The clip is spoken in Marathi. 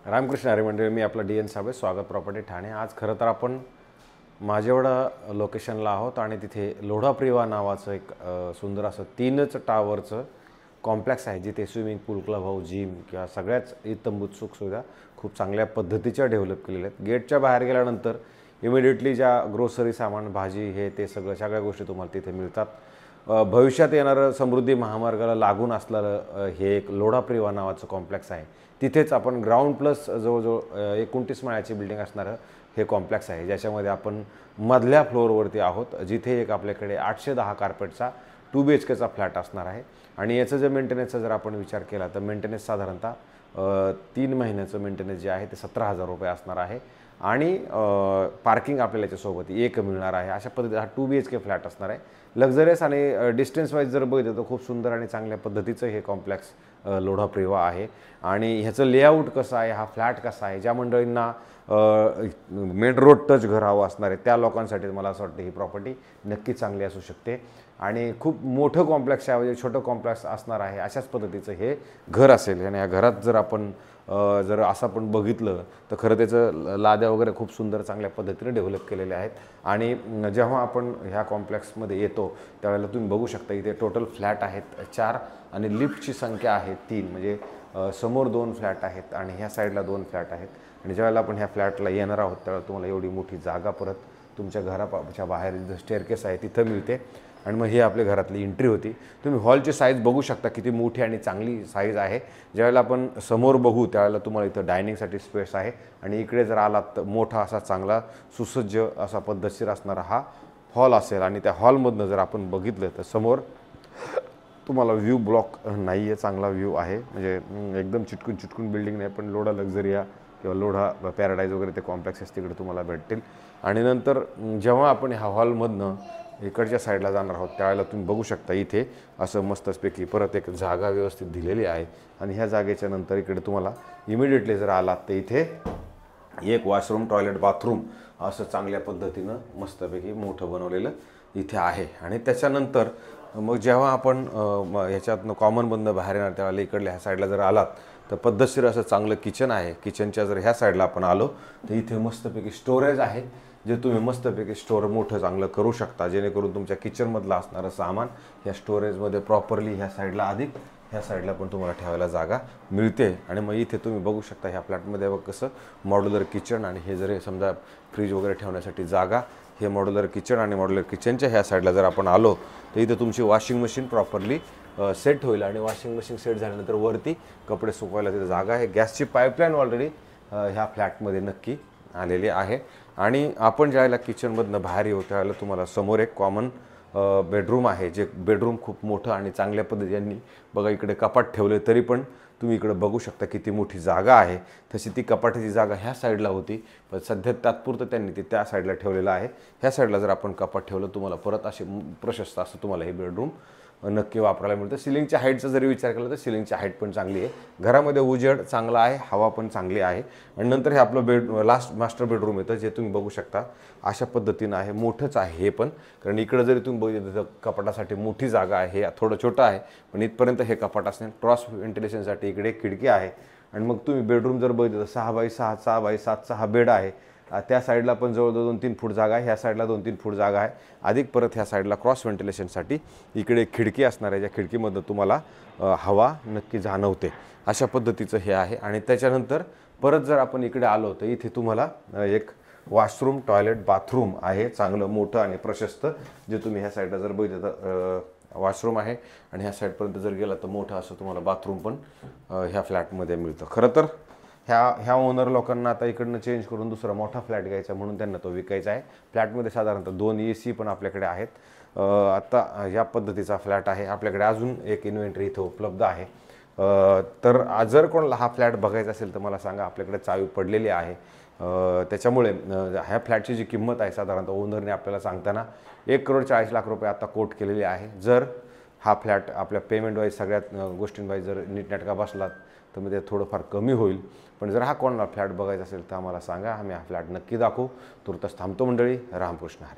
रामकृष्ण हरी मंडळी, मी आपला डी एन साबळे, स्वागत प्रॉपर्टी ठाणे। आज खरं तर आपण माझेवाडा लोकेशनला आहोत आणि तिथे लोढाप्रिवा नावाचं एक सुंदर असं 3च टावरचं कॉम्प्लेक्स आहे, जिथे स्विमिंग पूल, क्लब हाऊस, जिम किंवा सगळ्याच इत्थंभूत सुखसुविधा खूप चांगल्या पद्धतीच्या डेव्हलप केलेल्या आहेत। गेटच्या बाहेर गेल्यानंतर इमिडिएटली ज्या ग्रोसरी सामान, भाजी, हे ते सगळ्या गोष्टी तुम्हाला तिथे मिळतात। भविष्यात येणारं समृद्धी महामार्गाला लागून असलेलं हे एक लोढाप्रिवा नावाचं कॉम्प्लेक्स आहे। तिथेच आपण ग्राउंड प्लस जवळजवळ 29 माळ्याची बिल्डिंग असणारं हे कॉम्प्लेक्स आहे, ज्याच्यामध्ये आपण मधल्या फ्लोअरवरती आहोत, जिथे एक आपल्याकडे 810 कार्पेटचा 2 BHKचा फ्लॅट असणार आहे। आणि याचं जर मेंटेनन्सचा जर आपण विचार केला तर मेंटेनन्स साधारणतः 3 महिन्याचं मेंटेनन्स जे आहे ते 17,000 रुपये असणार आहे। आणि पार्किंग आपल्याला याच्यासोबत एक मिळणार आहे। अशा पद्धतीचा हा 2 BHK फ्लॅट असणार आहे। लक्झरियस आणि डिस्टन्स वाईज जर बघितलं तर खूप सुंदर आणि चांगल्या पद्धतीचं हे कॉम्प्लेक्स लोढाप्रिवा आहे। आणि ह्याचं लेआउट कसं आहे, हा फ्लॅट कसा आहे, ज्या मंडळींना मेन रोड टच घर हवं असणार आहे त्या लोकांसाठी मला असं वाटतं ही प्रॉपर्टी नक्की चांगली असू शकते। आणि खूप मोठं कॉम्प्लेक्स आहे, म्हणजे छोटं कॉम्प्लेक्स असणार आहे अशाच पद्धतीचं हे घर असेल। आणि या घरात जर आपण जर असं आपण बघितलं तर खरं त्याचं लाद्या वगैरे खूप सुंदर चांगल्या पद्धतीने डेव्हलप केलेले आहेत। आणि जेव्हा आपण ह्या कॉम्प्लेक्समध्ये येतो त्यावेळेला तुम्ही बघू शकता इथे टोटल फ्लॅट आहेत 4 आणि लिफ्टची संख्या आहे 3, म्हणजे समोर 2 फ्लॅट आहेत आणि ह्या साईडला 2 फ्लॅट आहेत। आणि ज्यावेळेला आपण ह्या फ्लॅटला येणार आहोत त्यावेळेला तुम्हाला एवढी मोठी जागा परत तुमच्या घराच्या बाहेर जो स्टेअरकेस आहे तिथं मिळते। आणि मग ही आपल्या घरातली एंट्री होती। तुम्ही हॉलची साईज बघू शकता किती मोठी आणि चांगली साईज आहे। ज्यावेळेला आपण समोर बघू त्यावेळेला तुम्हाला इथं डायनिंगसाठी स्पेस आहे आणि इकडे जर आलात तर मोठा असा चांगला सुसज्ज असा पद्धतशीर असणारा हा हॉल असेल। आणि त्या हॉलमधनं जर आपण बघितलं तर समोर तुम्हाला व्ह्यू ब्लॉक नाही आहे, चांगला व्ह्यू आहे, म्हणजे एकदम चिटकून बिल्डिंग नाही, पण लोढा लक्झरिया किंवा लोढा पॅराडाईज वगैरे ते कॉम्प्लेक्सेस तिकडे तुम्हाला भेटतील। आणि नंतर जेव्हा आपण ह्या हॉलमधनं इकडच्या साईडला जाणार आहोत त्यावेळेला तुम्ही बघू शकता इथे असं मस्तपैकी परत एक जागा व्यवस्थित दिलेली आहे। आणि ह्या जागेच्या नंतर इकडे तुम्हाला इमिडिएटली जर आलात तर इथे एक वॉशरूम, टॉयलेट, बाथरूम असं चांगल्या पद्धतीनं मस्तपैकी मोठं बनवलेलं इथे आहे। आणि त्याच्यानंतर मग जेव्हा आपण ह्याच्यातनं कॉमनमधनं बाहेर येणार त्यावेळेला इकडल्या ह्या साईडला जर आलात तर पद्धतशीर असं चांगलं किचन आहे। किचनच्या जर ह्या साईडला आपण आलो तर इथे मस्तपैकी स्टोरेज आहे, जे तुम्ही मस्तपैकी स्टोअर मोठं चांगलं करू शकता, जेणेकरून तुमच्या किचनमधलं असणारं सामान ह्या स्टोरेजमध्ये प्रॉपरली ह्या साईडला ह्या साईडला पण तुम्हाला ठेवायला जागा मिळते। आणि मग इथे तुम्ही बघू शकता ह्या फ्लॅटमध्ये बघ कसं मॉड्युलर किचन आणि हे जर समजा फ्रीज वगैरे ठेवण्यासाठी जागा, हे मॉड्युलर किचन आणि मॉड्युलर किचनच्या ह्या साईडला जर आपण आलो तर इथे तुमची वॉशिंग मशीन प्रॉपरली सेट होईल। आणि वॉशिंग मशीन सेट झाल्यानंतर वरती कपडे सुकवायला तिथे जागा आहे। गॅसची पाईपलाईन ऑलरेडी ह्या फ्लॅटमध्ये नक्की आलेली आहे। आणि आपण ज्यावेळेला किचनमधनं बाहेर येऊ त्यावेळेला तुम्हाला समोर एक कॉमन बेडरूम आहे, जे बेडरूम खूप मोठं आणि चांगल्या पद्धतीने बघा इकडे कपाट ठेवले तरी पण तुम्ही इकडे बघू शकता किती मोठी जागा आहे। तशी ती कपाटाची जागा ह्या साईडला होती, पण सध्या तात्पुरतं त्यांनी ती त्या साईडला ठेवलेलं आहे। ह्या साईडला जर आपण कपाट ठेवलं तुम्हाला परत असे प्रशस्त असं तुम्हाला हे बेडरूम नक्की वापरायला मिळतं। सिलिंगच्या हाईटचा जरी विचार केला तर सिलिंगची हाईट पण चांगली आहे, घरामध्ये उजेड चांगला आहे, हवा पण चांगली आहे। आणि नंतर हे आपलं लास्ट मास्टर बेडरूम येतं, जे तुम्ही बघू शकता अशा पद्धतीनं आहे, मोठंच आहे हे पण, कारण इकडं जरी तुम्ही बघितलं तर कपाटासाठी मोठी जागा आहे, हे थोडं छोटं आहे पण इथपर्यंत हे कपाट असणे। क्रॉस व्हेंटिलेशनसाठी इकडे एक खिडकी आहे। आणि मग तुम्ही बेडरूम जर बघितलं तर 6x6 6x7चा हा बेड आहे। त्या साईडला पण जवळजवळ 2-3 फूट जागा आहे, ह्या साईडला 2-3 फूट जागा आहे, अधिक परत ह्या साईडला क्रॉस व्हेंटिलेशनसाठी इकडे एक खिडकी असणार आहे, ज्या खिडकीमधनं तुम्हाला हवा नक्की जाणवते अशा पद्धतीचं हे आहे। आणि त्याच्यानंतर परत जर आपण इकडे आलो तर इथे तुम्हाला एक वॉशरूम, टॉयलेट, बाथरूम आहे, चांगलं मोठं आणि प्रशस्त, जे तुम्ही ह्या साईडला जर बघितलं तर वॉशरूम आहे आणि ह्या साईडपर्यंत जर गेला तर मोठं असं तुम्हाला बाथरूम पण ह्या फ्लॅटमध्ये मिळतं। खरं तर ह्या ओनर लोकांना आता इकडनं चेंज करून दुसरा मोठा फ्लॅट घ्यायचा म्हणून त्यांना तो विकायचा आहे। फ्लॅटमध्ये साधारणतः 2 AC पण आपल्याकडे आहेत। आता या पद्धतीचा फ्लॅट आहे आपल्याकडे, अजून एक इन्व्हेंटरी इथं उपलब्ध आहे। तर जर कोणाला हा फ्लॅट बघायचा असेल तर मला सांगा, आपल्याकडे चावी पडलेली आहे। त्याच्यामुळे ह्या फ्लॅटची जी किंमत आहे साधारणतः ओनरने आपल्याला सांगताना 1,40,00,000 रुपये आता कोट केलेली आहे। जर हा फ्लॅट आपल्या पेमेंट वाईज सगळ्यात गोष्टींवाईज जर नीटनेटका बसलात तर मग ते थोडंफार कमी होईल। पण जर हा कोणाला फ्लॅट बघायचा असेल तर आम्हाला सांगा, आम्ही हा फ्लॅट नक्की दाखवू। तुर्तास थांबतो मंडळी, रामकृष्ण हरी।